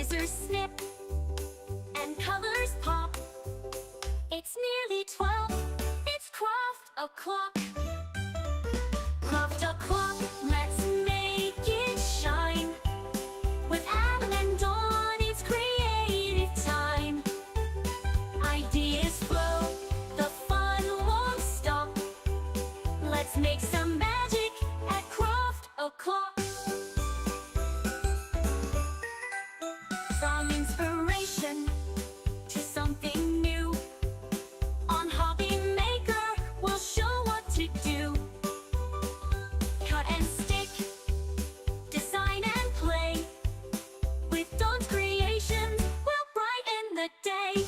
Scissors snip and colors pop. It's nearly 12. It's craft o'clock. Craft o'clock, let's make it shine. With Adam and Dawn, it's creative time. Ideas flow, the fun won't stop. Let's make some magic at Craft O'Clock. From inspiration to something new, on HobbyMaker we'll show what to do. Cut and stick, design and play. With Dawn's creations, we'll brighten the day.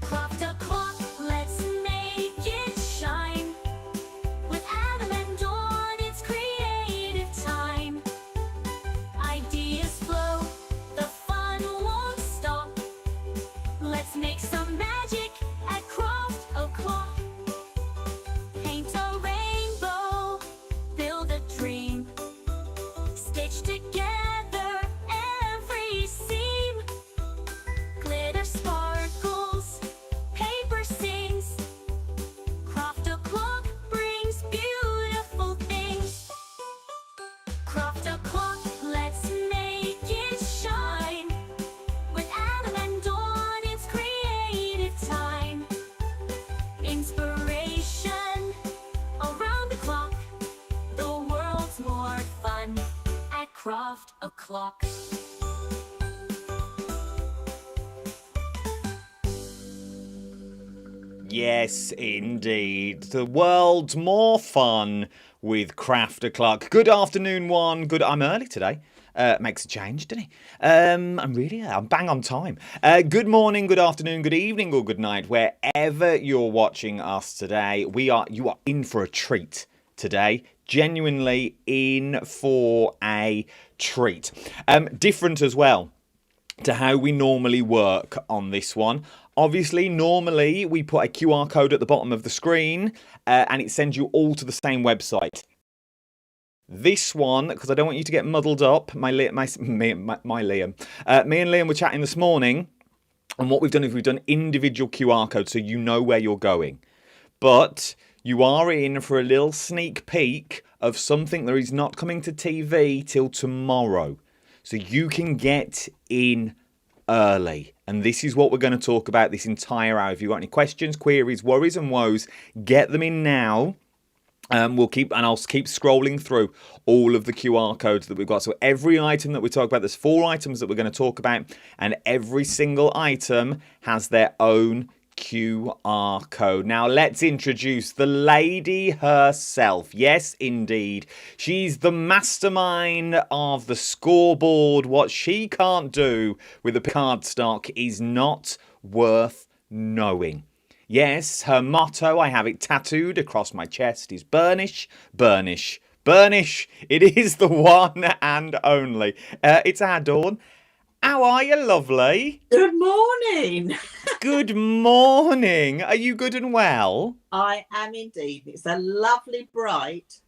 Craft o'clock, let's make it shine. With Adam and Dawn, it's creative time. Ideas flow, the fun won't stop. Let's make some magic at Craft O'Clock. Paint a rainbow, build a dream. Stitch together every seam. Glitter sparkles, paper sings. Craft O'Clock brings beautiful things. Craft O'Clock, let's make it shine. With Adam and Dawn, it's creative time. Inspiration around the clock. The world's more fun at Craft O'Clock. Yes, indeed. The world's more fun with Craft O'Clock. Good afternoon, one. I'm early today. Makes a change, doesn't it? I'm bang on time. Good morning, good afternoon, good evening, or good night, wherever you're watching us today. You are in for a treat today. Genuinely in for a treat. Different as well to how we normally work on this one. Obviously, normally we put a QR code at the bottom of the screen and it sends you all to the same website. This one, because I don't want you to get muddled up, me and Liam were chatting this morning, and what we've done is we've done individual QR codes so you know where you're going. But you are in for a little sneak peek of something that is not coming to TV till tomorrow. So you can get in early. And this is what we're going to talk about this entire hour. If you've got any questions, queries, worries and woes, get them in now. I'll keep scrolling through all of the QR codes that we've got. So every item that we talk about, there's 4 items that we're going to talk about, and every single item has their own QR code. Now let's introduce the lady herself. Yes, indeed. She's the mastermind of the scoreboard. What she can't do with the card stock is not worth knowing. Yes, her motto, I have it tattooed across my chest, is burnish, burnish, burnish. It is the one and only. It's our Dawn. How are you, lovely? Good morning. Good morning. Are you good and well? I am indeed. It's a lovely, bright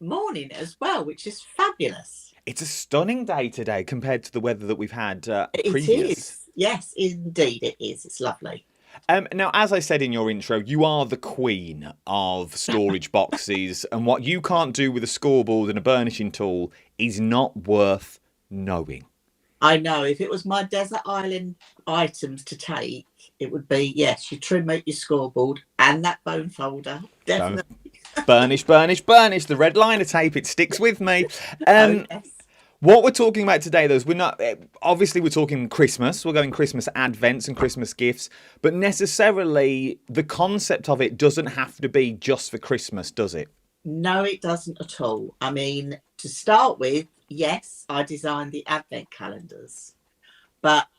morning as well, which is fabulous. It's a stunning day today compared to the weather that we've had previous. It is. Yes, indeed it is. It's lovely. Now, as I said in your intro, you are the queen of storage boxes, and what you can't do with a scoreboard and a burnishing tool is not worth knowing. I know. If it was my desert island items to take, it would be, yes, you trim out your scoreboard and that bone folder. Definitely. Burnish, burnish, burnish. The red liner tape, it sticks with me. Yes. What we're talking about today, though, is we're talking Christmas. We're going Christmas advents and Christmas gifts, but necessarily the concept of it doesn't have to be just for Christmas, does it? No, it doesn't at all. I mean, to start with, yes, I designed the advent calendars, but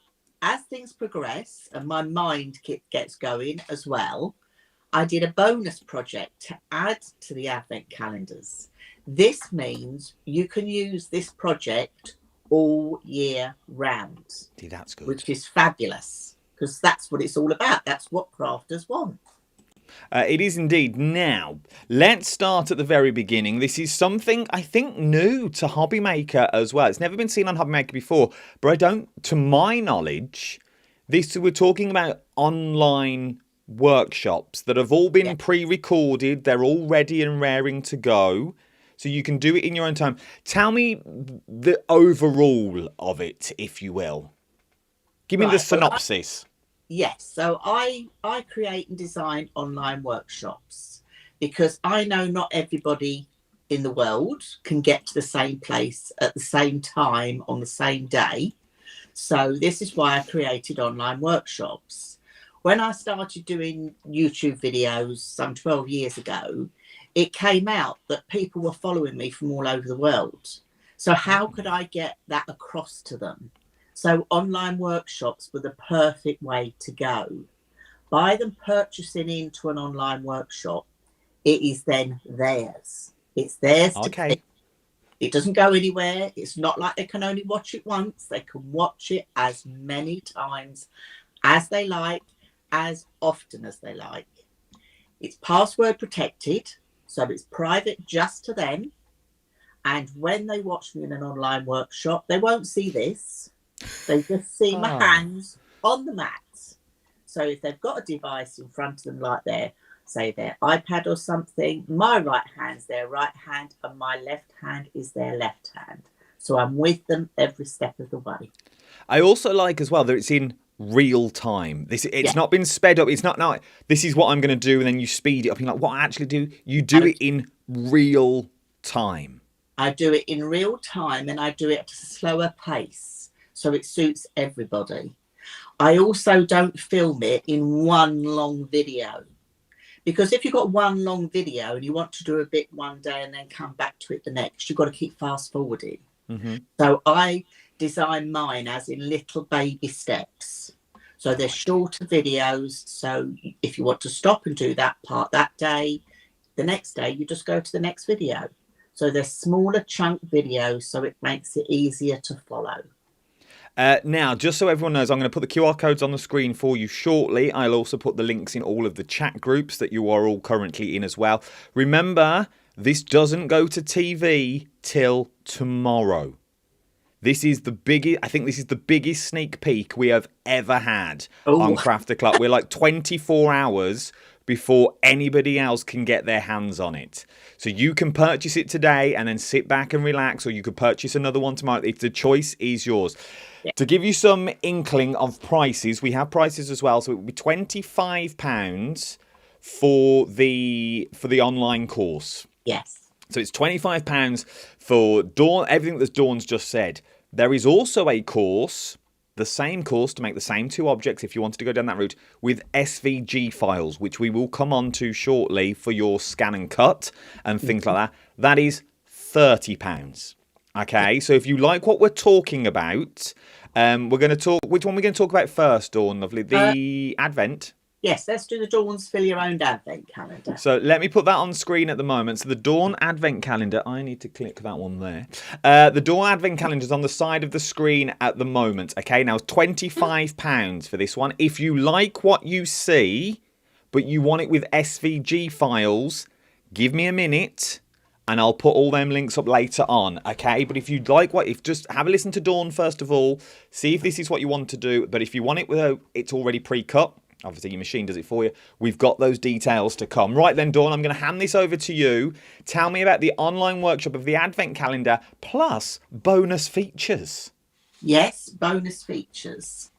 as things progress and my mind gets going as well, I did a bonus project to add to the advent calendars. This means you can use this project all year round. See, that's good. Which is fabulous, because that's what it's all about. That's what crafters want. It is indeed. Now, let's start at the very beginning. This is something I think new to HobbyMaker as well. It's never been seen on HobbyMaker before, but I don't, to my knowledge, we're talking about online workshops that have all been pre-recorded. They're all ready and raring to go. So you can do it in your own time. Tell me the overall of it, if you will. Give me the synopsis. Yes, so I create and design online workshops because I know not everybody in the world can get to the same place at the same time on the same day. So this is why I created online workshops. When I started doing YouTube videos some 12 years ago, it came out that people were following me from all over the world. So how could I get that across to them? So online workshops were the perfect way to go. By them purchasing into an online workshop, it is then theirs. It's theirs to keep. It doesn't go anywhere. It's not like they can only watch it once. They can watch it as many times as they like, as often as they like. It's password protected, so it's private just to them. And when they watch me in an online workshop, they won't see this. They just see my hands on the mat. So if they've got a device in front of them like their iPad or something, my right hand's their right hand and my left hand is their left hand. So I'm with them every step of the way. I also like as well that it's in real time. It's not been sped up. It's not this is what I'm going to do and then you speed it up. You're like, what I actually do? You do it in real time. I do it in real time and I do it at a slower pace. So it suits everybody. I also don't film it in one long video. Because if you've got one long video and you want to do a bit one day and then come back to it the next, you've got to keep fast forwarding. Mm-hmm. So I design mine as in little baby steps. So they're shorter videos. So if you want to stop and do that part that day, the next day you just go to the next video. So they're smaller chunk videos, so it makes it easier to follow. Now, just so everyone knows, I'm going to put the QR codes on the screen for you shortly. I'll also put the links in all of the chat groups that you are all currently in as well. Remember, this doesn't go to TV till tomorrow. This is the biggest, I think this is the biggest sneak peek we have ever had on Crafter Club. We're like 24 hours before anybody else can get their hands on it. So you can purchase it today and then sit back and relax, or you could purchase another one tomorrow. The choice is yours. Yeah. To give you some inkling of prices, we have prices as well. So it would be £25 for the online course. Yes. So it's £25 for Dawn, everything that Dawn's just said. There is also a course, the same course to make the same two objects if you wanted to go down that route, with SVG files, which we will come on to shortly for your scan and cut and things like that. That is £30. Okay, so if you like what we're talking about, we're going to talk. Which one are we going to talk about first, Dawn? Lovely, the Advent. Yes, let's do the Dawn's Fill Your Own Advent Calendar. So let me put that on screen at the moment. So the Dawn Advent Calendar, I need to click that one there. The Dawn Advent Calendar is on the side of the screen at the moment. Okay, now it's £25 for this one. If you like what you see, but you want it with SVG files, give me a minute and I'll put all them links up later on. Okay, but if you'd like just have a listen to Dawn first of all, see if this is what you want to do. But if you want it with it's already pre-cut, obviously your machine does it for you. We've got those details to come. Right then, Dawn, I'm going to hand this over to you. Tell me about the online workshop of the Advent Calendar plus bonus features. Yes, bonus features.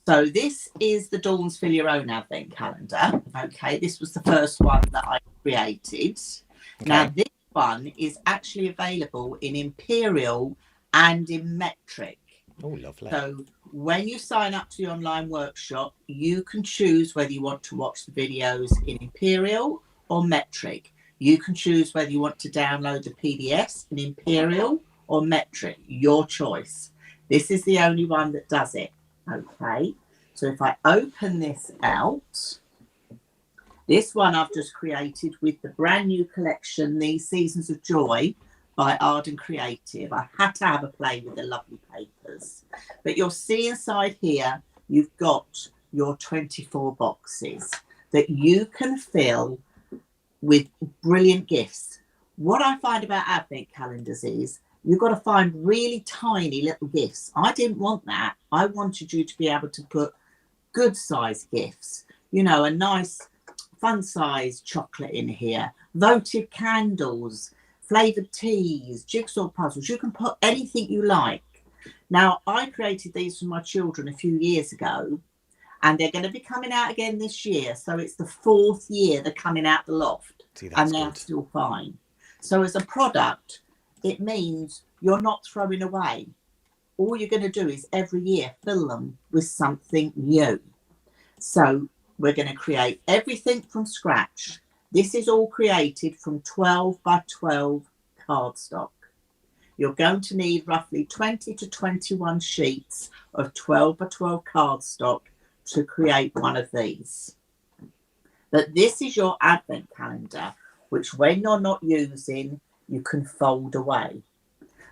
So this is the Dawn's Fill Your Own Advent Calendar. Okay, this was the first one that I created. Okay. Now this one is actually available in Imperial and in metric. Oh, lovely. So when you sign up to the online workshop, you can choose whether you want to watch the videos in Imperial or metric. You can choose whether you want to download the PDFs in Imperial or metric, your choice. This is the only one that does it. Okay, so if I open this out, this one I've just created with the brand new collection, These Seasons of Joy, by Arden Creative. I had to have a play with the lovely papers. But you'll see inside here, you've got your 24 boxes. that you can fill with brilliant gifts. What I find about advent calendars is you've got to find really tiny little gifts. I didn't want that. I wanted you to be able to put good size gifts, you know, a nice fun size chocolate in here, votive candles, flavored teas, jigsaw puzzles. You can put anything you like. Now, I created these for my children a few years ago, and they're going to be coming out again this year. So it's the 4th year they're coming out the loft. See, and that's they're good. still fine. So as a product, it means you're not throwing away. All you're going to do is every year fill them with something new. So we're going to create everything from scratch. This is all created from 12 by 12 cardstock. You're going to need roughly 20 to 21 sheets of 12 by 12 cardstock to create one of these. But this is your advent calendar, which when you're not using, you can fold away.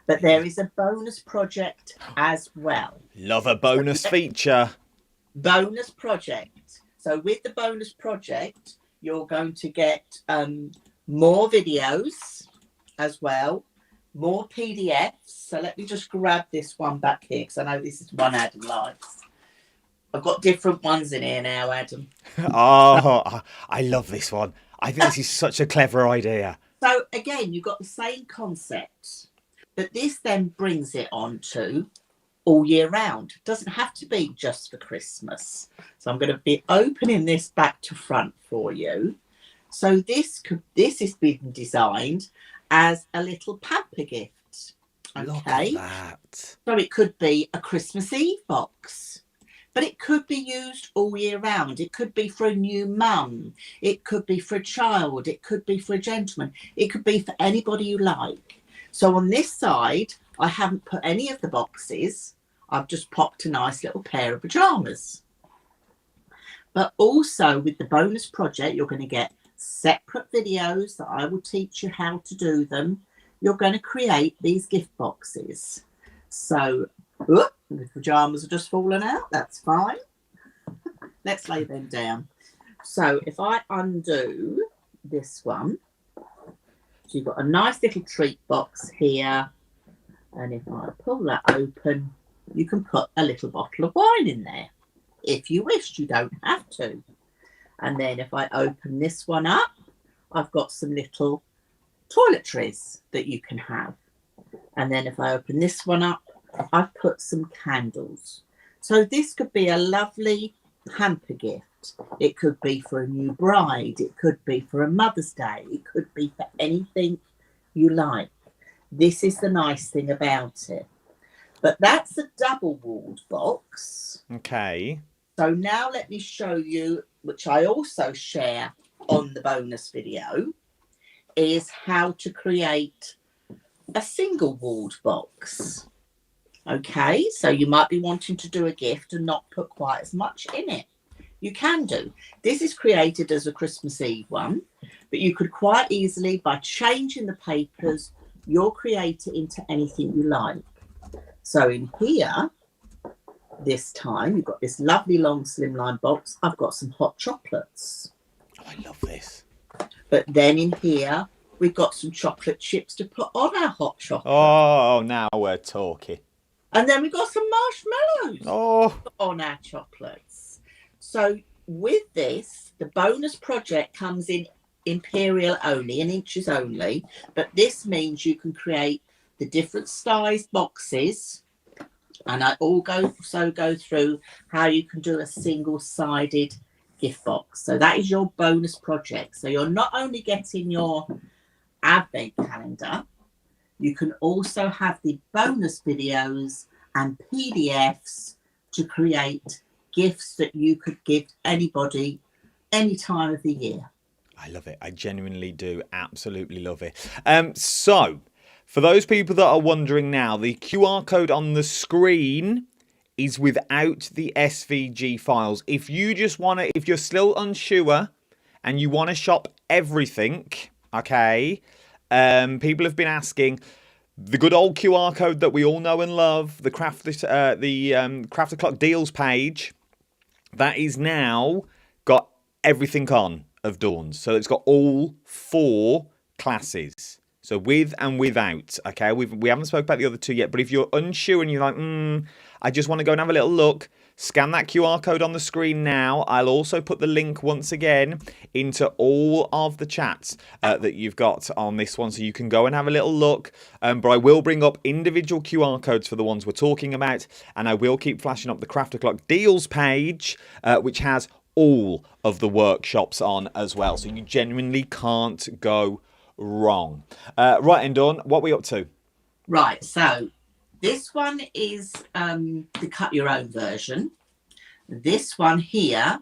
But there is a bonus project as well. Love a bonus feature. Bonus project. So with the bonus project, you're going to get more videos as well, more PDFs. So let me just grab this one back here, because I know this is one Adam likes. I've got different ones in here now, Adam. Oh, I love this one. I think this is such a clever idea. So again, you've got the same concept, but this then brings it on to all year round. It doesn't have to be just for Christmas. So I'm going to be opening this back to front for you. So this has been designed as a little pamper gift. Okay. Look at that. So it could be a Christmas Eve box, but it could be used all year round. It could be for a new mum. It could be for a child. It could be for a gentleman. It could be for anybody you like. So on this side, I haven't put any of the boxes. I've just popped a nice little pair of pajamas. But also with the bonus project, you're going to get separate videos that I will teach you how to do them. You're going to create these gift boxes. So, the pajamas are just falling out. That's fine. Let's lay them down. So if I undo this one, so you've got a nice little treat box here. And if I pull that open, you can put a little bottle of wine in there. If you wish, you don't have to. And then if I open this one up, I've got some little toiletries that you can have. And then if I open this one up, I've put some candles. So this could be a lovely hamper gift. It could be for a new bride. It could be for a Mother's Day. It could be for anything you like. This is the nice thing about it. But that's a double-walled box. Okay. So now let me show you, which I also share on the bonus video, is how to create a single-walled box. Okay, so you might be wanting to do a gift and not put quite as much in it. You can do. This is created as a Christmas Eve one, but you could quite easily, by changing the papers, you'll create it into anything you like. So in here, this time, you've got this lovely long slimline box. I've got some hot chocolates. Oh, I love this. But then in here, we've got some chocolate chips to put on our hot chocolate. Oh, now we're talking. And then we've got some marshmallows Oh, on our chocolates. So with this, the bonus project comes in imperial only, in inches only. But this means you can create the different size boxes. And I also go through how you can do a single-sided gift box. So that is your bonus project. So you're not only getting your advent calendar, you can also have the bonus videos and PDFs to create gifts that you could give anybody any time of the year. I love it. I genuinely do. Absolutely love it. So, for those people that are wondering now, the QR code on the screen is without the SVG files. If you just want to, if you're still unsure and you want to shop everything, okay, people have been asking, the good old QR code that we all know and love, the Craft O'Clock deals page, that is now got everything on of Dawn's. So it's got all 4 classes. So with and without, okay? We haven't spoke about the other 2 yet, but if you're unsure and you're like, I just want to go and have a little look, scan that QR code on the screen now. I'll also put the link once again into all of the chats that you've got on this one, so you can go and have a little look. But I will bring up individual QR codes for the ones we're talking about, and I will keep flashing up the Craft O'Clock deals page, which has all of the workshops on as well. So you genuinely can't go wrong. Right, and Dawn, what are we up to? Right, so this one is the cut your own version. This one here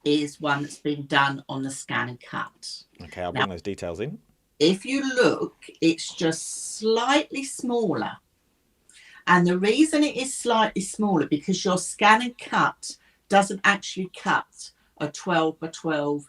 is one that's been done on the scan and cut. Okay, I'll bring those details in. If you look, it's just slightly smaller. And the reason it is slightly smaller, because your scan and cut doesn't actually cut a 12 by 12.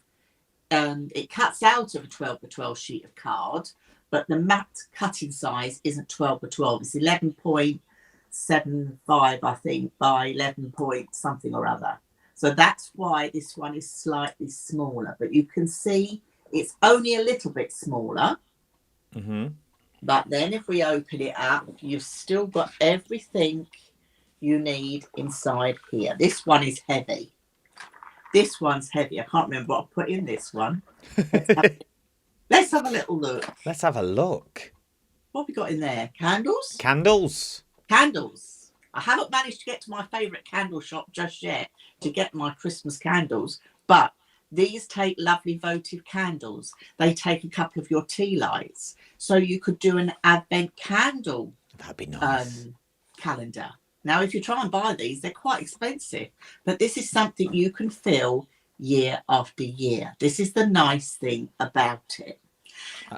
It cuts out of a 12 by 12 sheet of card, but the matte cutting size isn't 12 by 12. It's 11.75, I think, by 11 point something or other. So that's why this one is slightly smaller. But you can see it's only a little bit smaller. But then if we open it up, you've still got everything you need inside here. This one is heavy. This one's heavy. I can't remember what I put in this one. Let's have a little look. Let's have a look. What have we got in there? Candles? Candles. Candles. I haven't managed to get to my favourite candle shop just yet to get my Christmas candles, but these take lovely votive candles. They take a couple of your tea lights. So you could do an advent candle. That'd be nice. Calendar. Now, if you try and buy these, they're quite expensive, but this is something you can fill year after year. This is the nice thing about it.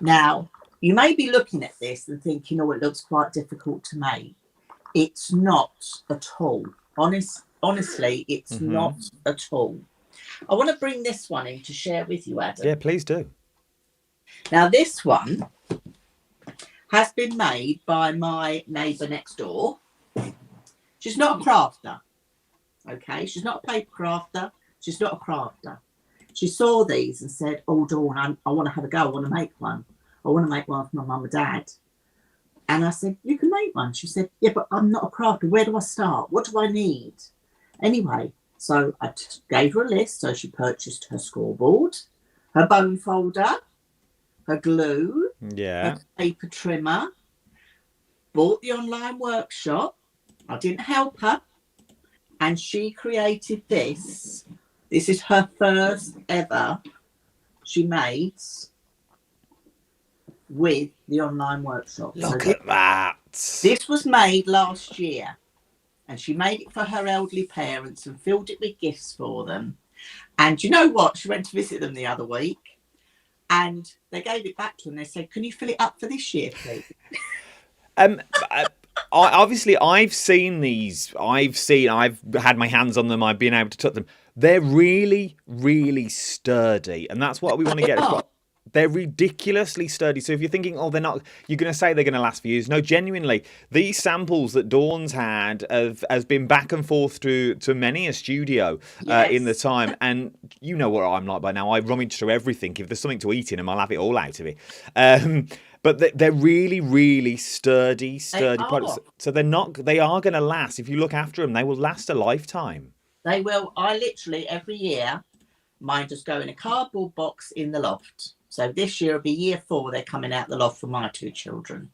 Now, you may be looking at this and thinking, oh, it looks quite difficult to make. It's not at all. Honestly, it's not at all. I want to bring this one in to share with you, Adam. Yeah, please do. Now, this one has been made by my neighbour next door. She's not a crafter, okay? She's not a paper crafter. She's not a crafter. She saw these and said, oh, Dawn, I want to have a go. I want to make one. I want to make one for my mum and dad. And I said, you can make one. She said, yeah, but I'm not a crafter. Where do I start? What do I need? Anyway, so I gave her a list. So she purchased her scoreboard, her bone folder, her glue, her paper trimmer, bought the online workshop. I didn't help her. And she created this. This is her first ever she made with the online workshop. Look at that. This was made last year. And she made it for her elderly parents and filled it with gifts for them. And you know what? She went to visit them the other week. And they gave it back to her and they said, can you fill it up for this year, please? Obviously, I've seen these. I've had my hands on them. I've been able to touch them. They're really, really sturdy. And that's what we want to get across. They're ridiculously sturdy. So if you're thinking, oh, they're not, you're going to say they're going to last for years. No, genuinely, these samples that Dawn's had has been back and forth to many a studio in the time. And you know what I'm like by now. I rummage through everything. If there's something to eat in them, I'll have it all out of it. But they're really, really sturdy products. So they are going to last. If you look after them, they will last a lifetime. They will. I literally, every year, mine just go in a cardboard box in the loft. So this year will be year 4. They're coming out the loft for my 2 children.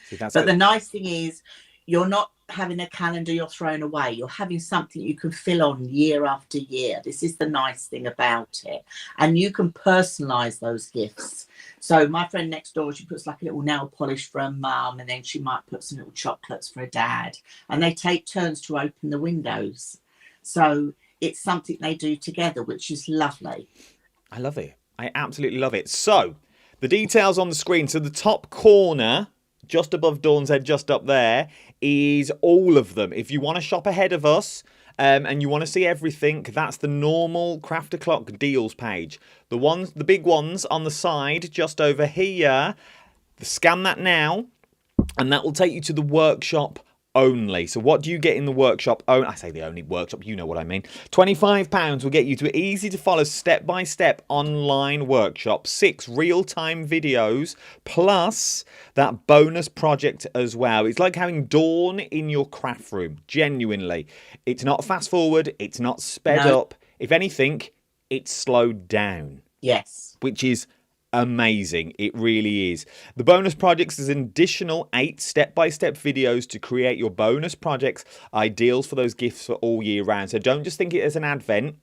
See, but the nice thing is you're not having a calendar you're throwing away. You're having something you can fill on year after year. This is the nice thing about it. And you can personalise those gifts. So my friend next door, she puts like a little nail polish for her mum, and then she might put some little chocolates for her dad. And they take turns to open the windows. So it's something they do together, which is lovely. I love it. I absolutely love it. So the details on the screen. So the top corner, just above Dawn's head, just up there, is all of them. If you want to shop ahead of us and you want to see everything, that's the normal Craft O'Clock deals page. The big ones on the side, just over here, scan that now, and that will take you to the workshop only. So what do you get in the workshop? Oh, I say the only workshop, you know what I mean. £25 will get you to an easy to follow step-by-step online workshop, 6 real-time videos, plus that bonus project as well. It's like having Dawn in your craft room, genuinely. It's not fast forward, it's not sped up. If anything, it's slowed down. Yes. Which is amazing. It really is. The bonus projects is an additional 8 step-by-step videos to create your bonus projects, ideals for those gifts for all year round. So don't just think it as an advent.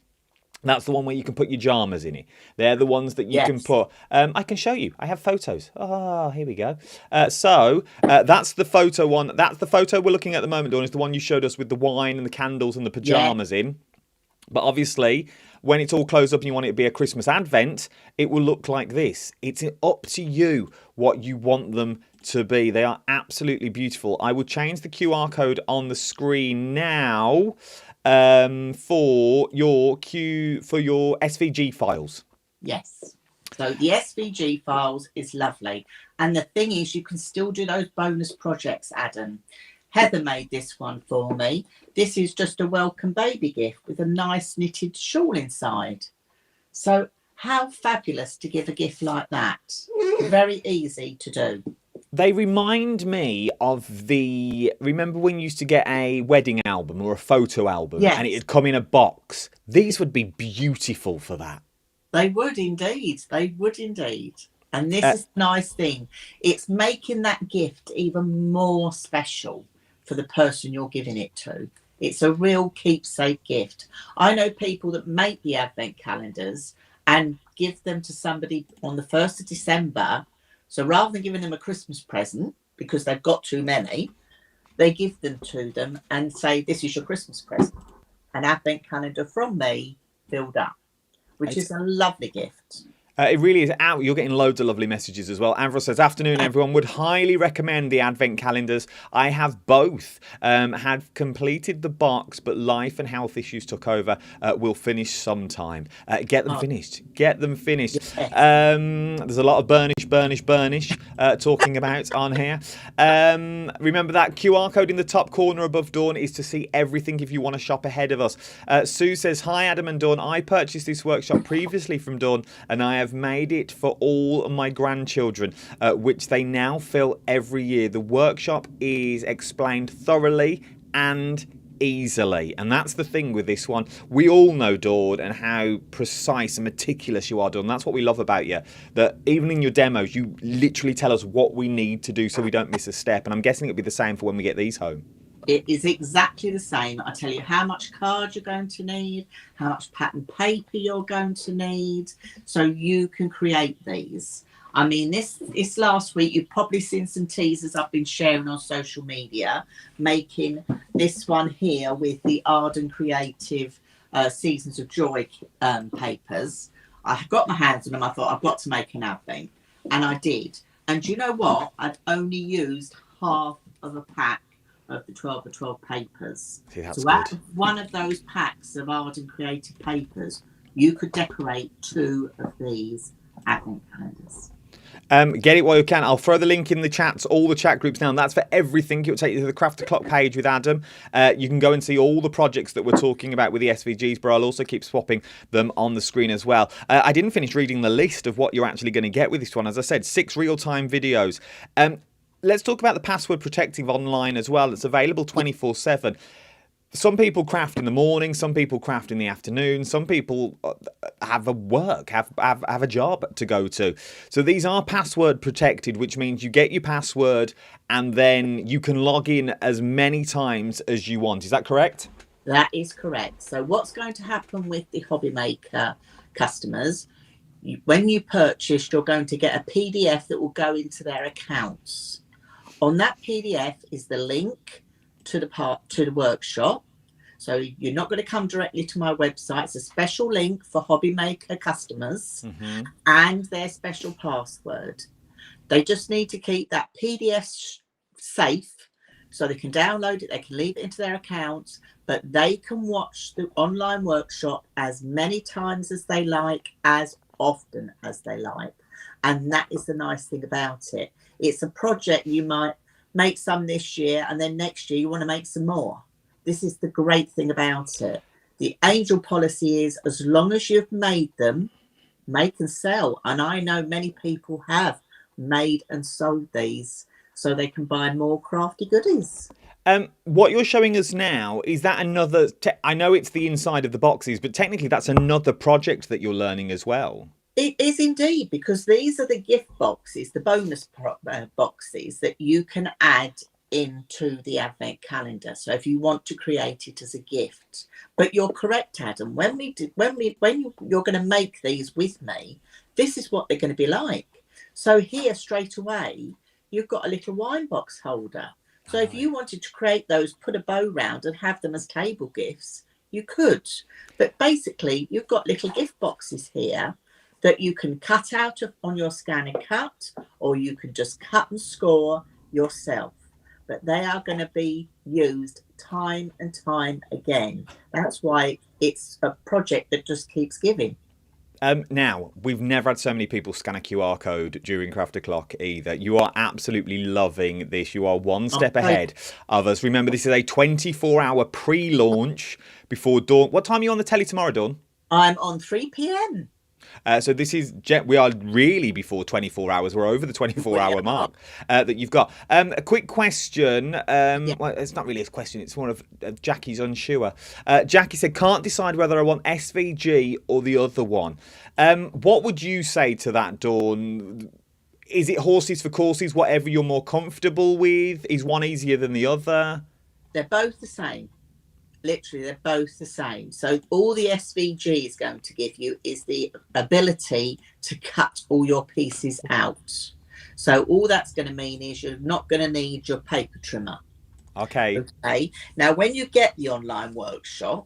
That's the one where you can put your pajamas in it. They're the ones that you can put. I can show you. I have photos. Oh, here we go. That's the photo one. That's the photo we're looking at the moment, Dawn. It's the one you showed us with the wine and the candles and the pajamas in. But obviously, when it's all closed up and you want it to be a Christmas advent, it will look like this. It's up to you what you want them to be. They are absolutely beautiful. I will change the QR code on the screen now for your SVG files. Yes. So the SVG files is lovely. And the thing is, you can still do those bonus projects, Adam. Heather made this one for me. This is just a welcome baby gift with a nice knitted shawl inside. So how fabulous to give a gift like that. Very easy to do. They remind me of remember when you used to get a wedding album or a photo album and it'd come in a box? These would be beautiful for that. They would indeed. They would indeed. And this is the nice thing. It's making that gift even more special for the person you're giving it to. It's a real keepsake gift. I know people that make the advent calendars and give them to somebody on the 1st of December. So rather than giving them a Christmas present because they've got too many, they give them to them and say, this is your Christmas present. An advent calendar from me filled up, which is a lovely gift. It really is out. You're getting loads of lovely messages as well. Avril says, afternoon, everyone. Would highly recommend the advent calendars. I have both. Had completed the box, but life and health issues took over. Will finish sometime. Get them finished. Get them finished. There's a lot of burnish talking about on here. Remember that QR code in the top corner above Dawn is to see everything if you want to shop ahead of us. Sue says, hi, Adam and Dawn. I purchased this workshop previously from Dawn, and I have made it for all my grandchildren, which they now fill every year. The workshop is explained thoroughly and easily, and that's the thing with this one. We all know, Dawn, and how precise and meticulous you are, Dawn. That's what we love about you, that even in your demos you literally tell us what we need to do so we don't miss a step, and I'm guessing it'll be the same for when we get these home. It is exactly the same. I tell you how much card you're going to need, how much pattern paper you're going to need, so you can create these. I mean, this last week, you've probably seen some teasers I've been sharing on social media, making this one here with the Arden Creative Seasons of Joy papers. I got my hands on them. I thought, I've got to make an advent. And I did. And you know what? I'd only used half of a pack of the 12 of 12 papers. See, that's so good. out of one of those packs of Arden Creative papers, you could decorate 2 of these advent calendars. Get it while you can. I'll throw the link in the chats, all the chat groups now, and that's for everything. It'll take you to the Craft O'Clock page with Adam. You can go and see all the projects that we're talking about with the SVGs, but I'll also keep swapping them on the screen as well. I didn't finish reading the list of what you're actually going to get with this one. As I said, 6 real-time videos. Let's talk about the password protective online as well. It's available 24/7. Some people craft in the morning, some people craft in the afternoon, some people have a job to go to. So these are password protected, which means you get your password and then you can log in as many times as you want. Is that correct? That is correct. So what's going to happen with the HobbyMaker customers, when you purchase, you're going to get a PDF that will go into their accounts. On that PDF is the link to the workshop. So you're not going to come directly to my website. It's a special link for HobbyMaker customers and their special password. They just need to keep that PDF safe so they can download it, they can leave it into their accounts, but they can watch the online workshop as many times as they like, as often as they like. And that is the nice thing about it. It's a project you might make some this year, and then next year you want to make some more. This is the great thing about it. The angel policy is, as long as you've made them, make and sell. And I know many people have made and sold these so they can buy more crafty goodies. What you're showing us now, is that another... I know it's the inside of the boxes, but technically that's another project that you're learning as well. It is indeed, because these are the gift boxes, the bonus boxes that you can add into the advent calendar. So if you want to create it as a gift. But you're correct, Adam. When you're going to make these with me, this is what they're going to be like. So here straight away, you've got a little wine box holder. So if you wanted to create those, put a bow round and have them as table gifts, you could. But basically, you've got little gift boxes here that you can cut out on your scan and cut, or you can just cut and score yourself. But they are going to be used time and time again. That's why it's a project that just keeps giving. Now, we've never had so many people scan a QR code during Craft O'Clock either. You are absolutely loving this. You are one step ahead of us. Remember, this is a 24-hour pre-launch before Dawn. What time are you on the telly tomorrow, Dawn? I'm on 3 p.m. So this is, we are really before 24 hours. We're over the 24-hour mark that you've got. A quick question. Well, it's not really a question. It's more of Jackie's unsure. Jackie said, can't decide whether I want SVG or the other one. What would you say to that, Dawn? Is it horses for courses, whatever you're more comfortable with? Is one easier than the other? They're both the same. Literally, they're both the same. So all the SVG is going to give you is the ability to cut all your pieces out. So all that's going to mean is you're not going to need your paper trimmer. Okay. Now, when you get the online workshop,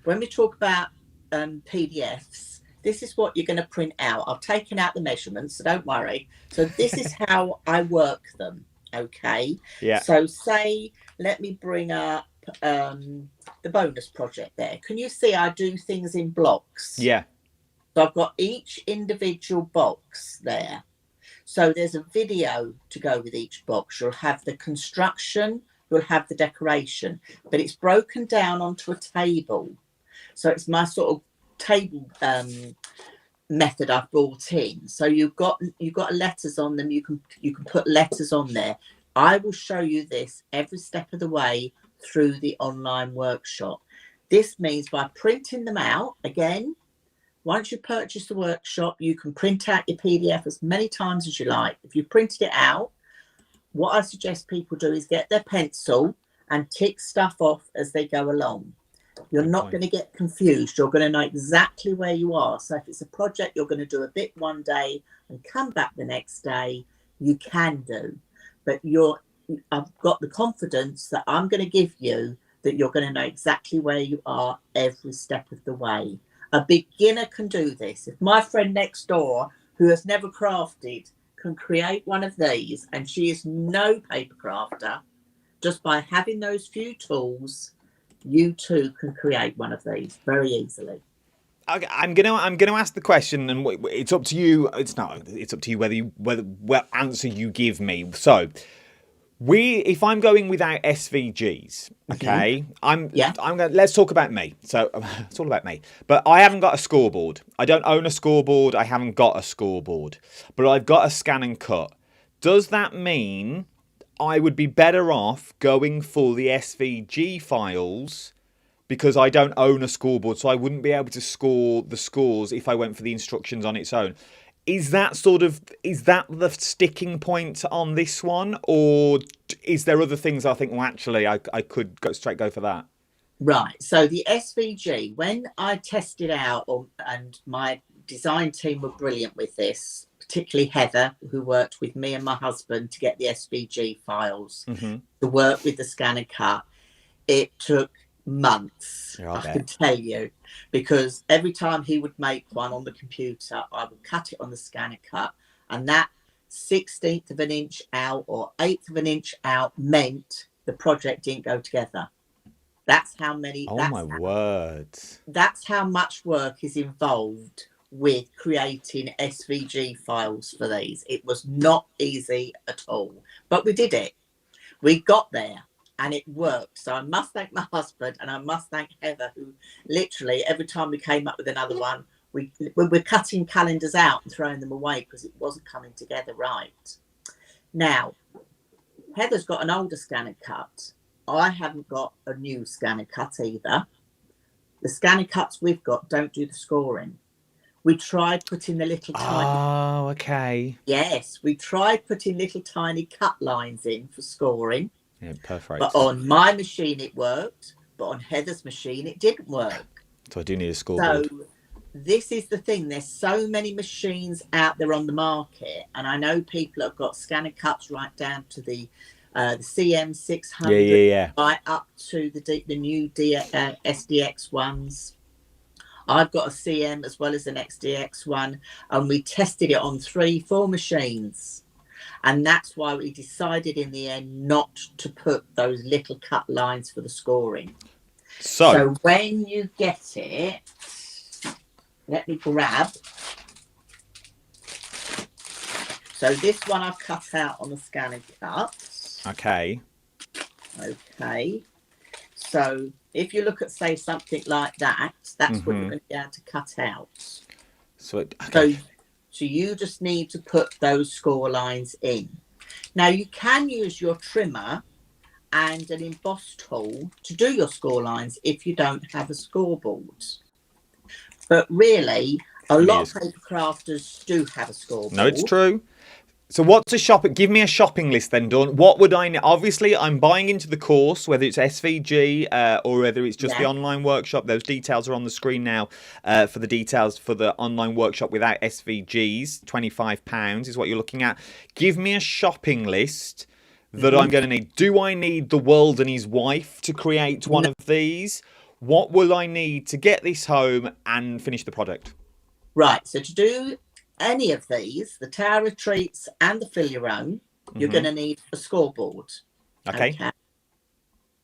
when we talk about PDFs, this is what you're going to print out. I've taken out the measurements, so don't worry. So this is how I work them. Okay. Yeah. So say, let me bring up the bonus project there. Can you see I do things in blocks? Yeah. So I've got each individual box there. So there's a video to go with each box. You'll have the construction, you'll have the decoration, but it's broken down onto a table. So it's my sort of table method I've brought in. So you've got letters on them. You can put letters on there. I will show you this every step of the way through the online workshop. This means by printing them out, again, once you purchase the workshop, you can print out your PDF as many times as you like. If you printed it out, what I suggest people do is get their pencil and tick stuff off as they go along. You're not going to get confused. You're going to know exactly where you are. So if it's a project you're going to do a bit one day and come back the next day, you can do. But I've got the confidence that I'm going to give you that you're going to know exactly where you are every step of the way. A beginner can do this. If my friend next door, who has never crafted, can create one of these, and she is no paper crafter, just by having those few tools, you too can create one of these very easily. Okay, I'm gonna ask the question, and it's up to you. It's up to you whether what answer you give me. So, if I'm going without SVGs, okay, let's talk about me. So it's all about me. But I haven't got a scoreboard. I don't own a scoreboard. I haven't got a scoreboard. But I've got a scan and cut. Does that mean I would be better off going for the SVG files because I don't own a scoreboard, so I wouldn't be able to score the scores if I went for the instructions on its own? Is that the sticking point on this one, or is there other things I think, well, actually, I could go for that? Right. So the SVG, when I tested out, and my design team were brilliant with this, particularly Heather, who worked with me and my husband to get the SVG files to work with the scan and cut. It took months, I can tell you, because every time he would make one on the computer, I would cut it on the scan and cut, and that 16th of an inch out or 1/8 of an inch out meant the project didn't go together. That's how many. Oh my word! That's how much work is involved with creating SVG files for these. It was not easy at all, but we did it. We got there and it worked. So I must thank my husband and I must thank Heather, who literally every time we came up with another one, we're cutting calendars out and throwing them away because it wasn't coming together right. Now, Heather's got an older scanner cut. I haven't got a new scanner cut either. The scanner cuts we've got don't do the scoring. We tried putting the little tiny... Oh, okay. Yes, we tried putting little tiny cut lines in for scoring. Yeah, perfect. But on my machine it worked, but on Heather's machine it didn't work. So I do need a scoreboard. So this is the thing. There's so many machines out there on the market, and I know people have got scanner cuts right down to the CM600, right up to the new SDX ones. I've got a CM as well as an XDX one, and we tested it on 3-4 machines. And that's why we decided in the end not to put those little cut lines for the scoring. So when you get it, let me grab. So this one I've cut out on the scanner cut. Okay. Okay. So if you look at, say, something like that, that's what you're going to be able to cut out. So you just need to put those score lines in. Now, you can use your trimmer and an emboss tool to do your score lines if you don't have a scoreboard. But really, a lot of paper crafters do have a scoreboard. No, it's true. So what's a shopping? Give me a shopping list then, Dawn. What would I need? Obviously, I'm buying into the course, whether it's SVG or whether it's just the online workshop. Those details are on the screen now for the details for the online workshop without SVGs. £25 is what you're looking at. Give me a shopping list that I'm going to need. Do I need the world and his wife to create one of these? What will I need to get this home and finish the product? Right, so to do any of these, the Tower of Treats and the Fill Your Own, you're going to need a scoreboard. Okay.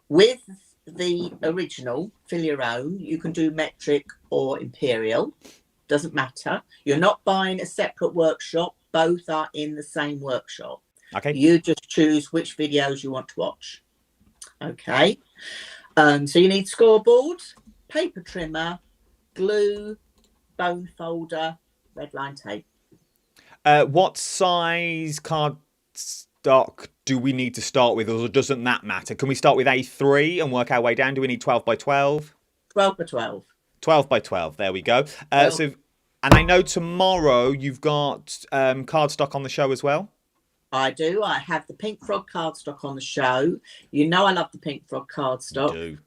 With the original Fill Your Own, you can do metric or imperial. Doesn't matter. You're not buying a separate workshop. Both are in the same workshop. Okay. You just choose which videos you want to watch. Okay. So you need scoreboard, paper trimmer, glue, bone folder, red line tape. What size cardstock do we need to start with, or doesn't that matter? Can we start with A3 and work our way down? Do we need 12 by 12? 12 by 12. 12 by 12. There we go. And I know tomorrow you've got cardstock on the show as well. I do. I have the Pink Frog cardstock on the show. You know I love the Pink Frog cardstock. You do.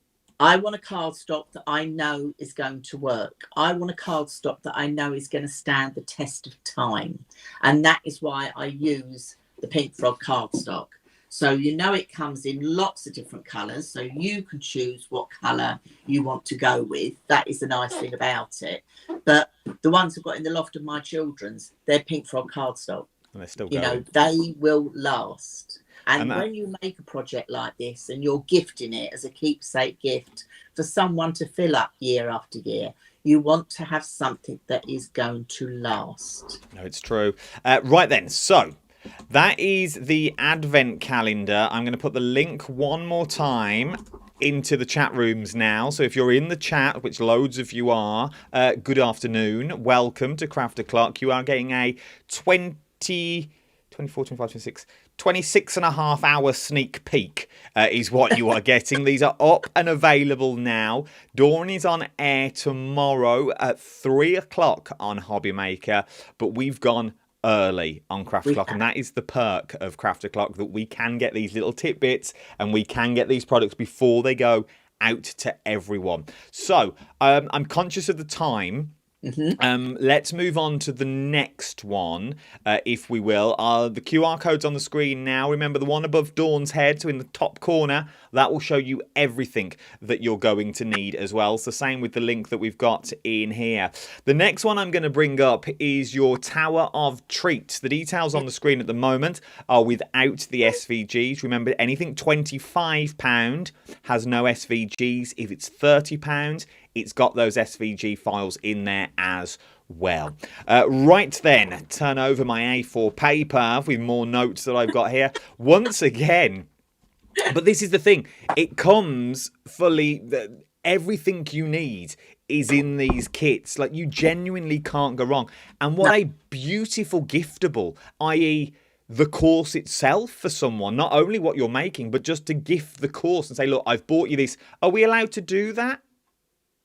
I want a cardstock that I know is going to work. I want a cardstock that I know is going to stand the test of time. And that is why I use the Pink Frog cardstock. So you know it comes in lots of different colours. So you can choose what colour you want to go with. That is the nice thing about it. But the ones I've got in the loft of my children's, they're Pink Frog cardstock. And they're still going. You know, they will last. And when you make a project like this and you're gifting it as a keepsake gift for someone to fill up year after year, you want to have something that is going to last. No, it's true. Right then, so that is the advent calendar. I'm going to put the link one more time into the chat rooms now. So if you're in the chat, which loads of you are, good afternoon. Welcome to Craft O'Clock. You are getting a 24, 25, 26... 26 and a half hour sneak peek is what you are getting. These are up and available now. Dawn is on air tomorrow at 3 o'clock on HobbyMaker, but we've gone early on Craft O'Clock, and that is the perk of Craft O'Clock, that we can get these little tidbits and we can get these products before they go out to everyone. So I'm conscious of the time. Let's move on to the next one, if we will. The QR code's on the screen now. Remember the one above Dawn's head, so in the top corner, that will show you everything that you're going to need as well. It's the same with the link that we've got in here. The next one I'm going to bring up is your Tower of Treats. The details on the screen at the moment are without the SVGs. Remember, anything £25 has no SVGs. If it's £30, it's got those SVG files in there as well. Right then, turn over my A4 paper with more notes that I've got here. Once again, But this is the thing. It comes fully. Everything you need is in these kits. Like, you genuinely can't go wrong. And what a beautiful giftable, i.e., the course itself for someone. Not only what you're making, but just to gift the course and say, look, I've bought you this. Are we allowed to do that?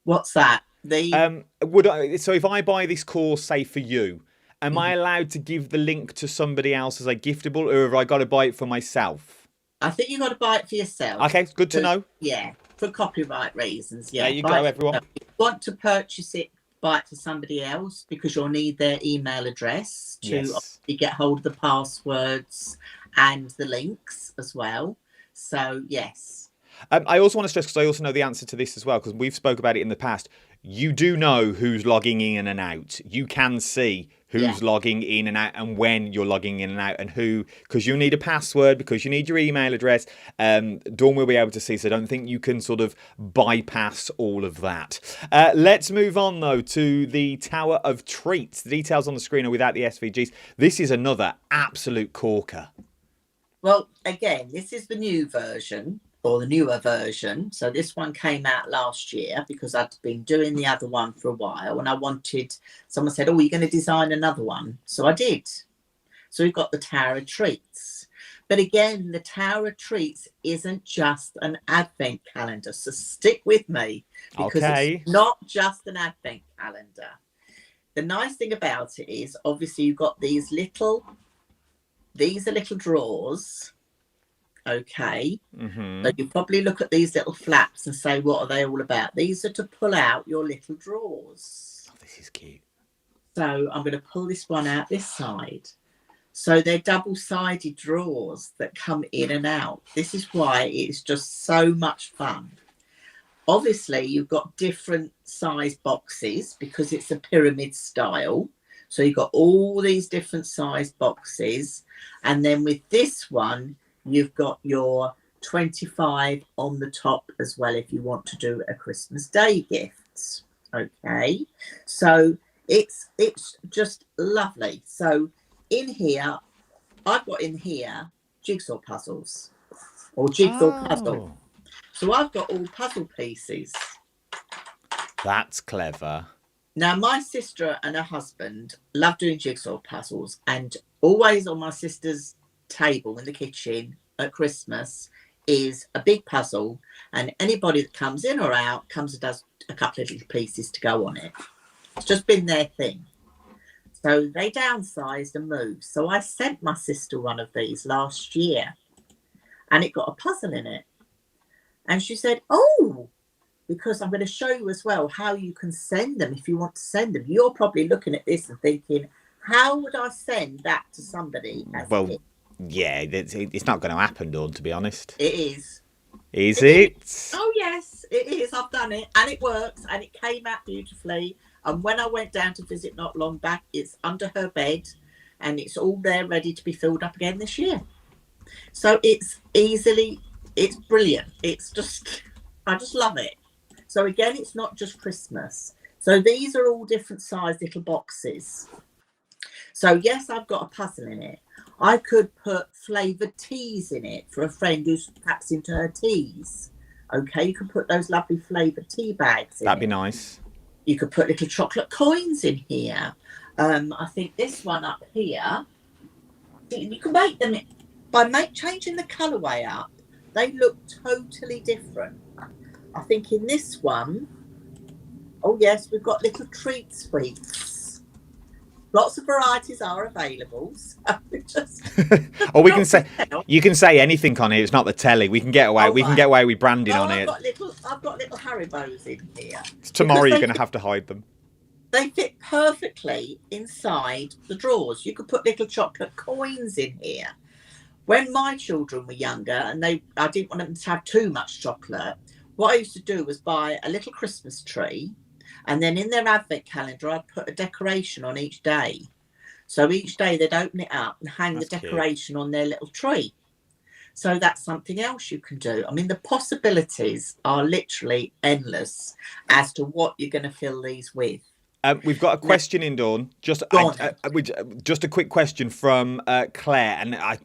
What's that? So if I buy this course, say for you, am I allowed to give the link to somebody else as a giftable, or have I got to buy it for myself? I think you've got to buy it for yourself. Okay, good to know. Yeah, for copyright reasons. Yeah, there you go, everyone. If you want to purchase it, buy it to somebody else, because you'll need their email address to obviously get hold of the passwords and the links as well. So, yes. I also want to stress, because I also know the answer to this as well, because we've spoke about it in the past. You do know who's logging in and out. You can see who's logging in and out, and when you're logging in and out, and who, because you need a password, because you need your email address. Dawn will be able to see, so I don't think you can sort of bypass all of that. Let's move on, though, to the Tower of Treats. The details on the screen are without the SVGs. This is another absolute corker. Well, again, this is the new version, or the newer version. So this one came out last year, because I'd been doing the other one for a while, and I wanted, someone said, oh, you're going to design another one. So I did. So we've got the Tower of Treats. But again, the Tower of Treats isn't just an advent calendar. So stick with me, because it's not just an advent calendar. The nice thing about it is, obviously, you've got these little drawers. Okay, so you probably look at these little flaps and say, what are they all about? These are to pull out your little drawers. Oh, this is cute. So I'm going to pull this one out this side. So they're double-sided drawers that come in and out. This is why it's just so much fun. Obviously, you've got different size boxes, because it's a pyramid style. So you've got all these different size boxes. And then with this one, you've got your 25 on the top as well, if you want to do a Christmas Day gift. Okay, so it's just lovely. So in here, I've got in here jigsaw puzzles, or jigsaw puzzle. So I've got all puzzle pieces. That's clever. Now, my sister and her husband love doing jigsaw puzzles, and always on my sister's table in the kitchen at Christmas is a big puzzle, and anybody that comes in or out comes and does a couple of little pieces to go on it. It's just been their thing. So they downsized and moved. So I sent my sister one of these last year, and it got a puzzle in it. And she said, oh, because I'm going to show you as well how you can send them if you want to send them. You're probably looking at this and thinking, how would I send that to somebody? Well, yeah, it's not going to happen, Dawn, to be honest. It is. Is it? Oh, yes, it is. I've done it, and it works, and it came out beautifully. And when I went down to visit not long back, it's under her bed, and it's all there ready to be filled up again this year. So it's brilliant. It's just, I just love it. So again, it's not just Christmas. So these are all different sized little boxes. So yes, I've got a puzzle in it. I could put flavoured teas in it for a friend who's perhaps into her teas. Okay, you could put those lovely flavoured tea bags in. That'd be nice. You could put little chocolate coins in here. I think this one up here, you can make them by changing the colourway up. They look totally different. I think in this one, oh yes, we've got little treat sweets. Lots of varieties are available. So or we can say, you can say anything on it. It's not the telly. We can get away. We can get away with branding on it. I've got little Haribos in here. Tomorrow you're going to have to hide them. They fit perfectly inside the drawers. You could put little chocolate coins in here. When my children were younger, and I didn't want them to have too much chocolate, what I used to do was buy a little Christmas tree, and then in their advent calendar, I'd put a decoration on each day. So each day they'd open it up and hang the decoration on their little tree. So that's something else you can do. I mean, the possibilities are literally endless as to what you're going to fill these with. We've got a question in, Dawn. Just a quick question from Claire, and I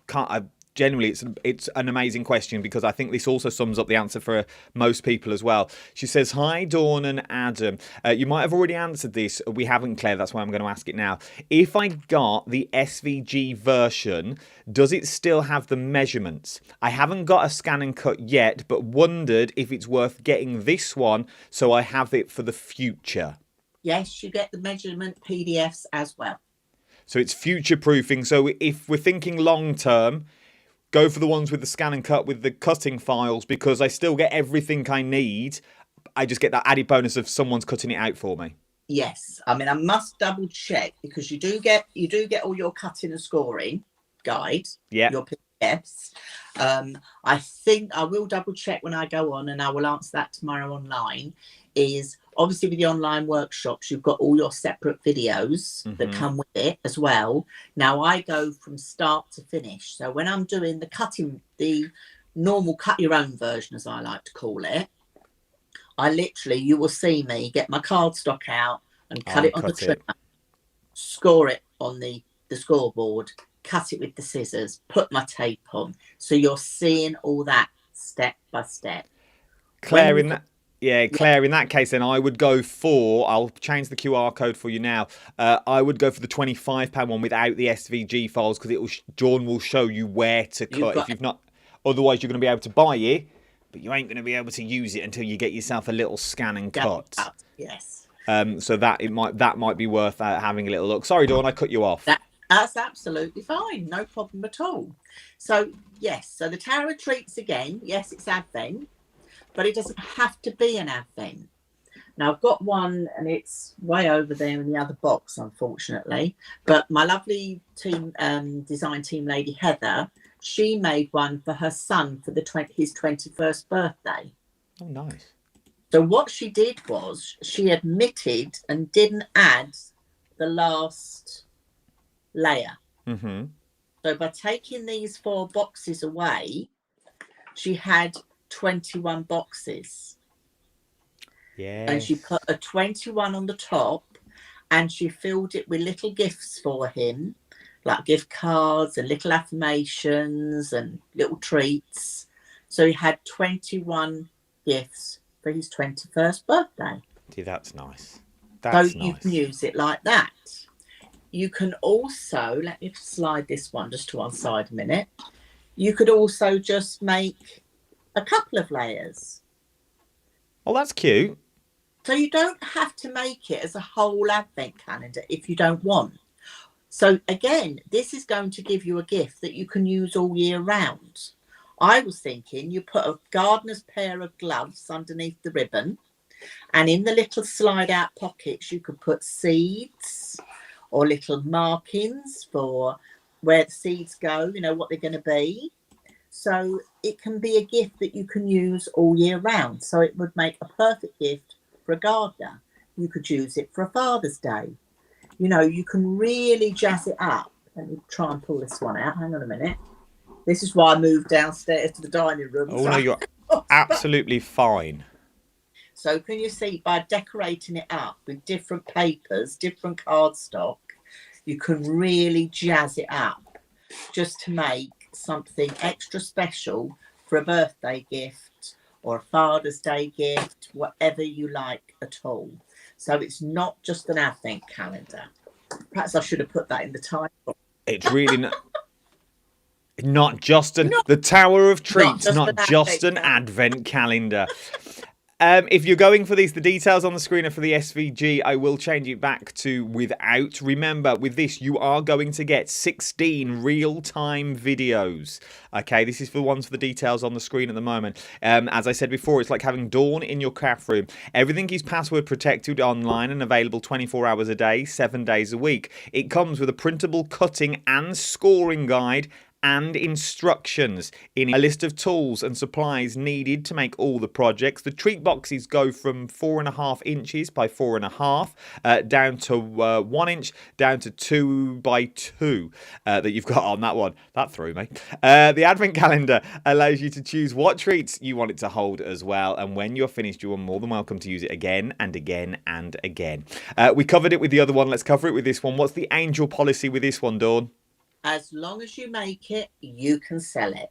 genuinely, it's an amazing question, because I think this also sums up the answer for most people as well. She says, hi, Dawn and Adam. You might have already answered this. We haven't, Claire. That's why I'm going to ask it now. If I got the SVG version, does it still have the measurements? I haven't got a scan and cut yet, but wondered if it's worth getting this one so I have it for the future. Yes, you get the measurement PDFs as well. So it's future proofing. So if we're thinking long term, go for the ones with the scan and cut with the cutting files, because I still get everything I need. I just get that added bonus of someone's cutting it out for me. Yes, I mean, I must double check, because you do get all your cutting and scoring guide. Yeah. Your PDFs. I think I will double check when I go on, and I will answer that tomorrow online. Is obviously with the online workshops, you've got all your separate videos that come with it as well. Now I go from start to finish. So when I'm doing the cutting, the normal cut your own version, as I like to call it, I literally, you will see me get my cardstock out and cut it on the trimmer, score it on the scoreboard, cut it with the scissors, put my tape on. So you're seeing all that step by step. Claire, in that case, then I would go for, I'll change the QR code for you now. I would go for the £25 one without the SVG files, because Dawn will show you where to cut if you've not. Otherwise, you're going to be able to buy it, but you ain't going to be able to use it until you get yourself a little scan and cut. Yes. So that might be worth having a little look. Sorry, Dawn, I cut you off. That's absolutely fine. No problem at all. So, yes. So the Tower of Treats again. Yes, it's Advent, but it doesn't have to be an Advent. Now, I've got one, and it's way over there in the other box, unfortunately. But my lovely design team lady, Heather, she made one for her son for his 21st birthday. Oh, nice. So what she did was she omitted and didn't add the last layer. So by taking these 4 boxes away, she had 21 boxes. Yeah. And she put a 21 on the top, and she filled it with little gifts for him, like gift cards and little affirmations and little treats. So he had 21 gifts for his 21st birthday. See, that's nice. You can use it like that. You can also, let me slide this one just to one side a minute. You could also just make a couple of layers. Oh, that's cute. So you don't have to make it as a whole advent calendar if you don't want. So again, this is going to give you a gift that you can use all year round. I was thinking you put a gardener's pair of gloves underneath the ribbon, and in the little slide out pockets you could put seeds or little markings for where the seeds go, you know, what they're going to be. So it can be a gift that you can use all year round. So it would make a perfect gift for a gardener. You could use it for a Father's Day. You know, you can really jazz it up. Let me try and pull this one out. Hang on a minute. This is why I moved downstairs to the dining room. Oh, no, you're absolutely fine. So can you see, by decorating it up with different papers, different cardstock, you can really jazz it up just to make something extra special for a birthday gift or a Father's Day gift, whatever you like at all. So it's not just an advent calendar. Perhaps I should have put that in the title. It's really not just the Tower of Treats, not just an advent calendar. If you're going for these, the details on the screen are for the SVG. I will change it back to without. Remember, with this, you are going to get 16 real-time videos. Okay, this is for the ones for the details on the screen at the moment. As I said before, it's like having Dawn in your craft room. Everything is password protected online and available 24 hours a day, 7 days a week. It comes with a printable cutting and scoring guide and instructions in a list of tools and supplies needed to make all the projects. The treat boxes go from 4.5 inches by 4.5 down to 1 inch, down to 2 by 2 that you've got on that one. That threw me. The advent calendar allows you to choose what treats you want it to hold as well. And when you're finished, you are more than welcome to use it again and again and again. We covered it with the other one. Let's cover it with this one. What's the angel policy with this one, Dawn? As long as you make it, you can sell it.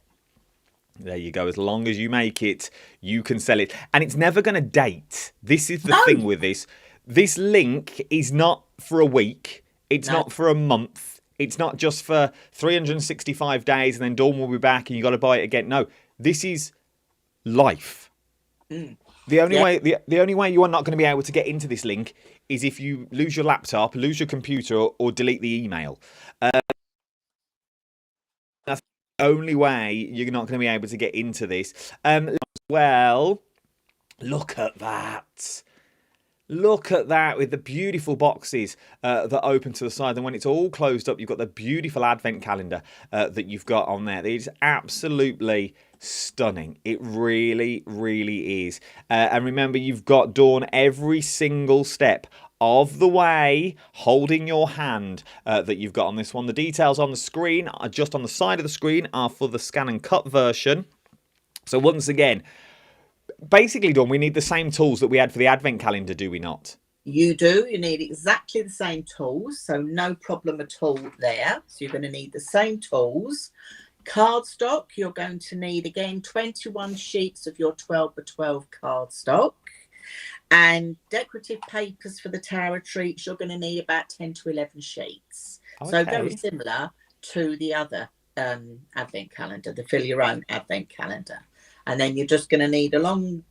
There you go. As long as you make it, you can sell it. And it's never going to date. This is the No. thing with this. This link is not for a week. It's No. not for a month. It's not just for 365 days and then Dawn will be back and you got to buy it again. No, this is life. The only way the only way you are not going to be able to get into this link is if you lose your laptop, lose your computer, or delete the email. That's the only way you're not going to be able to get into this. Well, look at that. Look at that with the beautiful boxes that open to the side. And when it's all closed up, you've got the beautiful advent calendar that you've got on there. It's absolutely stunning. It really, really is. And remember, you've got Dawn every single step of the way holding your hand that you've got on this one. The details on the screen are just on the side of the screen are for the scan and cut version. So once again, basically, Dawn, we need the same tools that we had for the advent calendar, do we not? You do. You need exactly the same tools, so no problem at all there. So you're going to need the same tools. Cardstock, you're going to need, again, 21 sheets of your 12 by 12 cardstock. And decorative papers for the tower treats, you're going to need about 10 to 11 sheets. Okay. So very similar to the other advent calendar, the fill your own advent calendar. And then you're just going to need a long,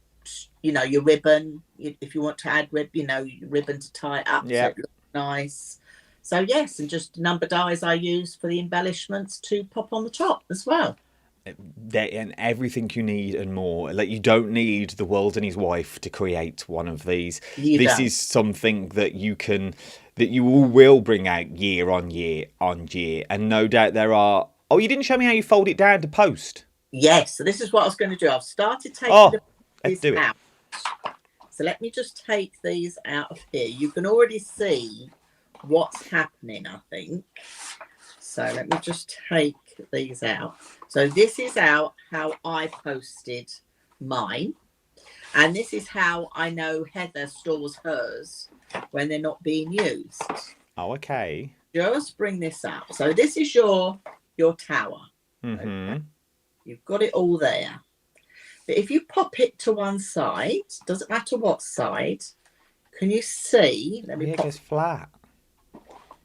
your ribbon, if you want to add ribbon to tie it up so it looks nice. So yes, and just number dies I use for the embellishments to pop on the top as well. And everything you need and more. Like, you don't need the world and his wife to create one of these. This is something that you will bring out year on year on year. And no doubt there are. Oh, you didn't show me how you fold it down to post. Yes, so this is what I was going to do. I've started taking let's do it. out. So let me just take these out of here. You can already see what's happening, I think. So let me just take these out. So this is how I posted mine. And this is how I know Heather stores hers when they're not being used. Oh, okay. Just bring this up. So this is your tower. Mm-hmm. Okay. You've got it all there. But if you pop it to one side, doesn't matter what side, can you see? Let me pop it goes flat.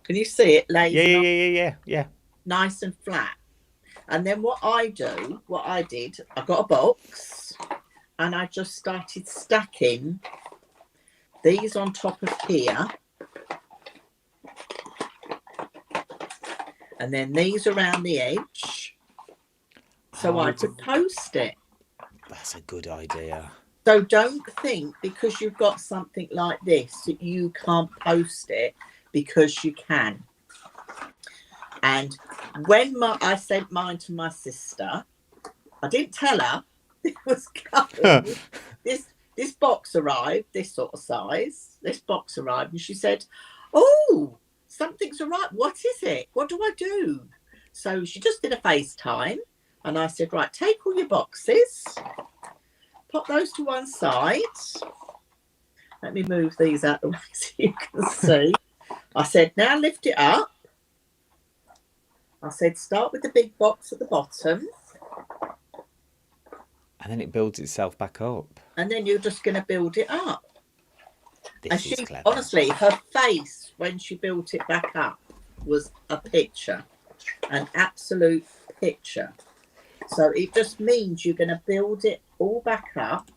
Can you see it lays Yeah. nice and flat? And then what I did, I got a box and I just started stacking these on top of here. And then these around the edge. So I could post it. That's a good idea. So don't think because you've got something like this that you can't post it, because you can. And when I sent mine to my sister, I didn't tell her it was coming. This box arrived, this sort of size. This box arrived and she said, "Oh, something's arrived. What is it? What do I do?" So she just did a FaceTime. And I said, right, take all your boxes, pop those to one side. Let me move these out the way so you can see. I said, now lift it up. I said, start with the big box at the bottom. And then it builds itself back up. And then you're just going to build it up. This is clever. Honestly, her face when she built it back up was a picture, an absolute picture. So it just means you're going to build it all back up.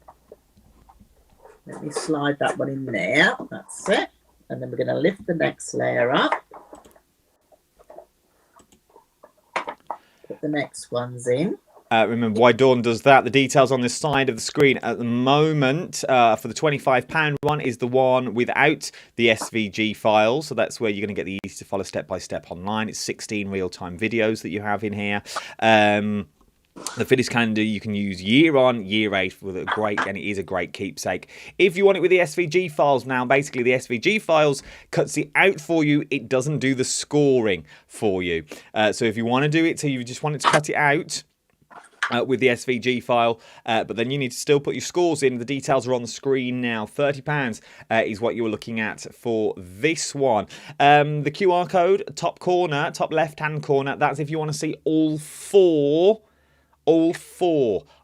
Let me slide that one in there. That's it. And then we're going to lift the next layer up. Put the next ones in. Remember why Dawn does that. The details on this side of the screen at the moment for the £25 one is the one without the SVG file. So that's where you're going to get the easy to follow step-by-step online. It's 16 real-time videos that you have in here. The finished calendar you can use year on, year out with a great, and it is a great keepsake. If you want it with the SVG files now, basically the SVG files cuts it out for you. It doesn't do the scoring for you. So if you want to do it, so you just want it to cut it out, with the SVG file, but then you need to still put your scores in. The details are on the screen now. £30 is what you were looking at for this one. The QR code, top corner, top left-hand corner, that's if you want to see all four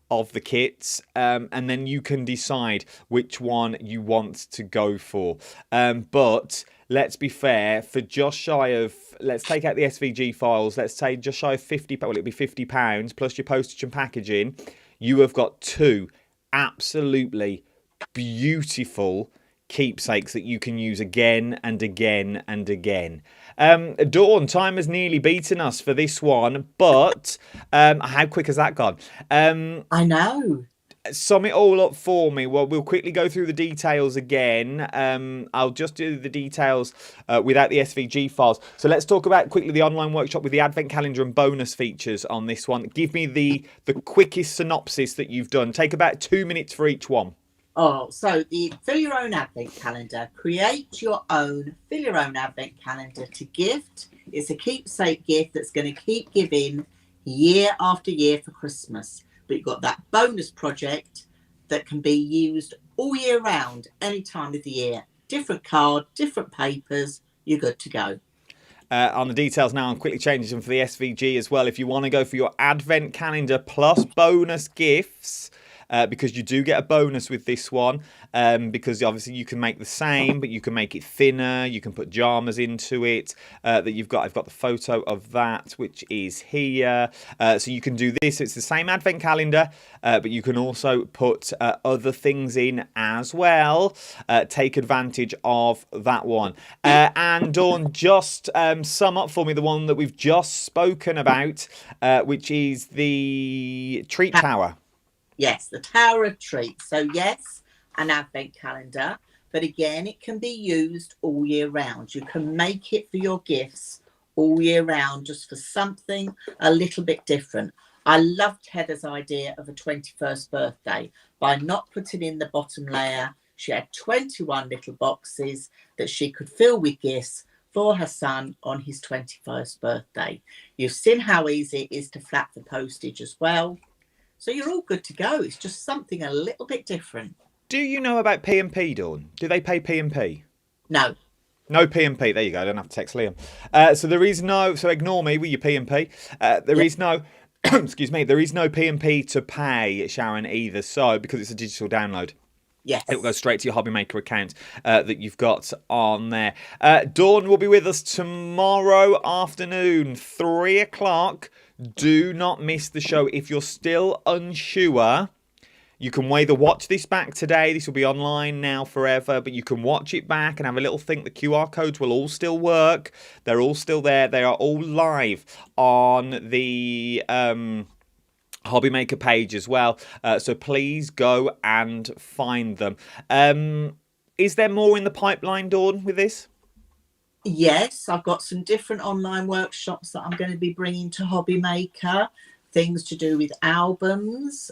of the kits, and then you can decide which one you want to go for. But let's be fair, for just shy of, let's take out the SVG files, let's say just shy of £50, well, it'll be £50 plus your postage and packaging. You have got two absolutely beautiful keepsakes that you can use again and again and again. Dawn, time has nearly beaten us for this one, but how quick has that gone? I know. Sum it all up for me. Well, we'll quickly go through the details again. I'll just do the details without the SVG files. So let's talk about quickly the online workshop with the advent calendar and bonus features on this one. Give me the quickest synopsis that you've done. Take about 2 minutes for each one. Oh, so the fill your own advent calendar. Create your own, fill your own advent calendar to gift. It's a keepsake gift that's going to keep giving year after year for Christmas. But you've got that bonus project that can be used all year round, any time of the year. Different card, different papers, you're good to go. On the details now, I'm quickly changing them for the SVG as well. If you want to go for your advent calendar plus bonus gifts, because you do get a bonus with this one, because obviously you can make the same, but you can make it thinner. You can put jammers into it that you've got. I've got the photo of that, which is here. So you can do this. It's the same advent calendar, but you can also put other things in as well. Take advantage of that one. And Dawn, just sum up for me the one that we've just spoken about, which is the treat tower. Yes, the Tower of Treats. So yes, an advent calendar, but again, it can be used all year round. You can make it for your gifts all year round, just for something a little bit different. I loved Heather's idea of a 21st birthday. By not putting in the bottom layer, she had 21 little boxes that she could fill with gifts for her son on his 21st birthday. You've seen how easy it is to flap the postage as well. So you're all good to go. It's just something a little bit different. Do you know about P&P, Dawn? Do they pay P&P? No. No P&P. There you go. I don't have to text Liam. So there is no... So ignore me with your P&P. There is no... excuse me. There is no P&P to pay, Sharon, either. So, because it's a digital download. Yes. It will go straight to your HobbyMaker account that you've got on there. Dawn will be with us tomorrow afternoon, 3 o'clock. Do not miss the show. If you're still unsure, you can either watch this back today. This will be online now forever, but you can watch it back and have a little think. The QR codes will all still work. They're all still there. They are all live on the HobbyMaker page as well. So please go and find them. Is there more in the pipeline, Dawn, with this? Yes, I've got some different online workshops that I'm going to be bringing to HobbyMaker. Things to do with albums,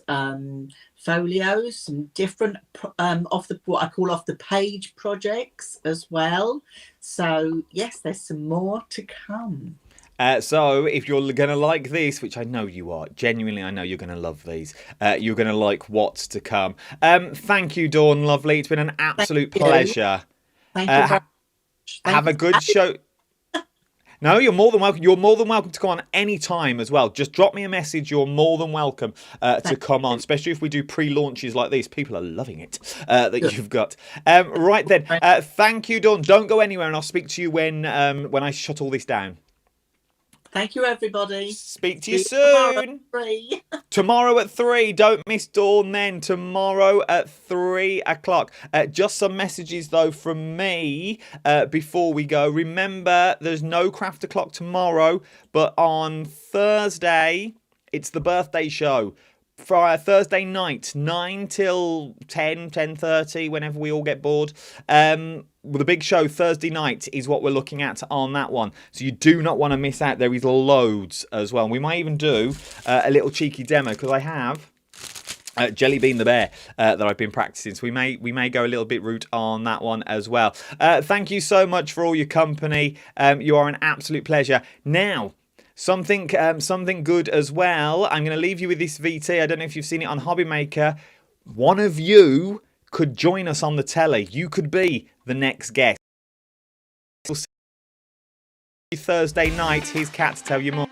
folios, some different what I call off the page projects as well. So yes, there's some more to come. So if you're going to like this, which I know you are, genuinely I know you're going to love these, you're going to like what's to come. Thank you, Dawn, lovely. It's been an absolute pleasure. Thank you very much. Have a good show. No, you're more than welcome. You're more than welcome to come on any time as well. Just drop me a message. You're more than welcome to come on, especially if we do pre-launches like this. People are loving it that you've got. Right then, thank you, Dawn. Don't go anywhere, and I'll speak to you when I shut all this down. Thank you, everybody. Speak to you soon. Tomorrow at 3. Don't miss Dawn then. Tomorrow at 3 o'clock. Just some messages, though, from me before we go. Remember, there's no craft o'clock tomorrow, but on Thursday, it's the birthday show. Friday, Thursday night, 9 till 10, 10:30, whenever we all get bored. The big show Thursday night is what we're looking at on that one. So you do not want to miss out. There is loads as well. We might even do a little cheeky demo because I have Jelly Bean the Bear that I've been practicing. So we may go a little bit route on that one as well. Thank you so much for all your company. You are an absolute pleasure. Now, Something good as well. I'm going to leave you with this VT. I don't know if you've seen it on HobbyMaker. One of you could join us on the telly. You could be the next guest. We'll see you Thursday night. Here's Kat to tell you more.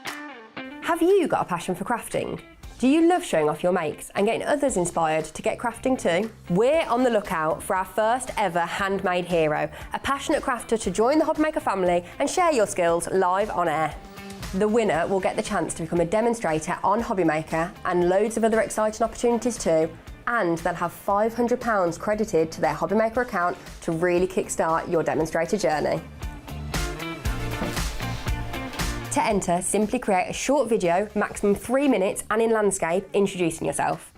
Have you got a passion for crafting? Do you love showing off your makes and getting others inspired to get crafting too? We're on the lookout for our first ever handmade hero, a passionate crafter to join the HobbyMaker family and share your skills live on air. The winner will get the chance to become a demonstrator on HobbyMaker and loads of other exciting opportunities too, and they'll have £500 credited to their HobbyMaker account to really kickstart your demonstrator journey. To enter, simply create a short video, maximum 3 minutes and in landscape, introducing yourself.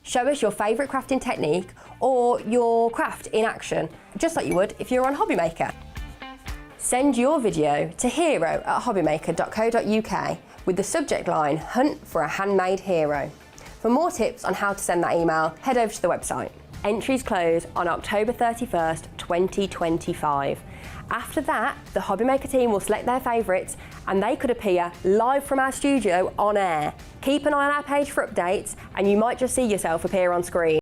Show us your favourite crafting technique or your craft in action, just like you would if you were on HobbyMaker. Send your video to hero@hobbymaker.co.uk with the subject line, Hunt for a Handmade Hero. For more tips on how to send that email, head over to the website. Entries close on October 31st, 2025. After that, the HobbyMaker team will select their favourites and they could appear live from our studio on air. Keep an eye on our page for updates and you might just see yourself appear on screen.